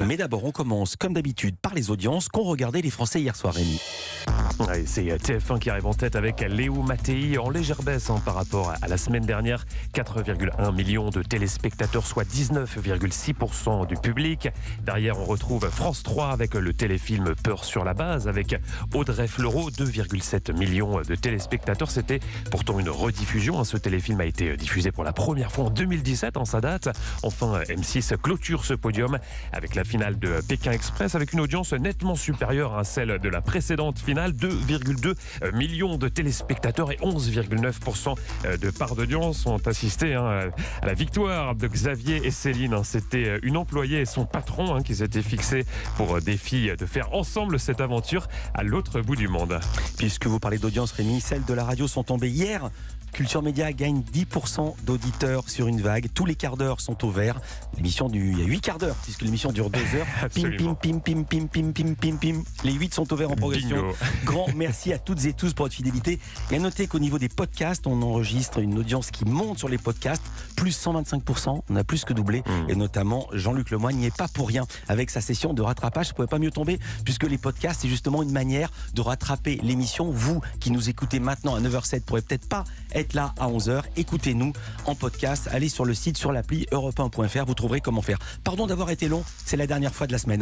Mais d'abord, on commence comme d'habitude par les audiences qu'ont regardé les Français hier soir, Rémi. Ouais, c'est TF1 qui arrive en tête avec Léo Mattei en légère baisse par rapport à la semaine dernière. 4,1 millions de téléspectateurs, soit 19,6% du public. Derrière, on retrouve France 3 avec le téléfilm Peur sur la base avec Audrey Fleurot, 2,7 millions de téléspectateurs. C'était pourtant une rediffusion. Ce téléfilm a été diffusé pour la première fois en 2017 en sa date. Enfin, M6 clôture ce podium avec la finale de Pékin Express avec une audience nettement supérieure à celle de la précédente finale. 2,2 millions de téléspectateurs et 11,9% de part d'audience ont assisté à la victoire de Xavier et Céline. C'était une employée et son patron qui s'étaient fixés pour défi de faire ensemble cette aventure à l'autre bout du monde. Puisque vous parlez d'audience, Rémi, celles de la radio sont tombées hier. Culture Média gagne 10% d'auditeurs sur une vague. Tous les quarts d'heure sont au vert. Il y a 8 quarts d'heure, puisque l'émission dure 2 heures. Pim, pim, pim, pim, pim, pim, pim, pim, pim. Les 8 sont au vert en progression. Bingo. Grand merci à toutes et tous pour votre fidélité. Et à noter qu'au niveau des podcasts, on enregistre une audience qui monte sur les podcasts. Plus 125%, on a plus que doublé. Et notamment, Jean-Luc Lemoyne n'y est pas pour rien. Avec sa session de rattrapage, ça ne pouvait pas mieux tomber, puisque les podcasts, c'est justement une manière de rattraper l'émission. Vous qui nous écoutez maintenant à 9h07, pourrez peut-être pas être là à 11h. Écoutez-nous en podcast. Allez sur le site, sur l'appli europe1.fr. Vous trouverez comment faire. Pardon d'avoir été long, c'est la dernière fois de la semaine.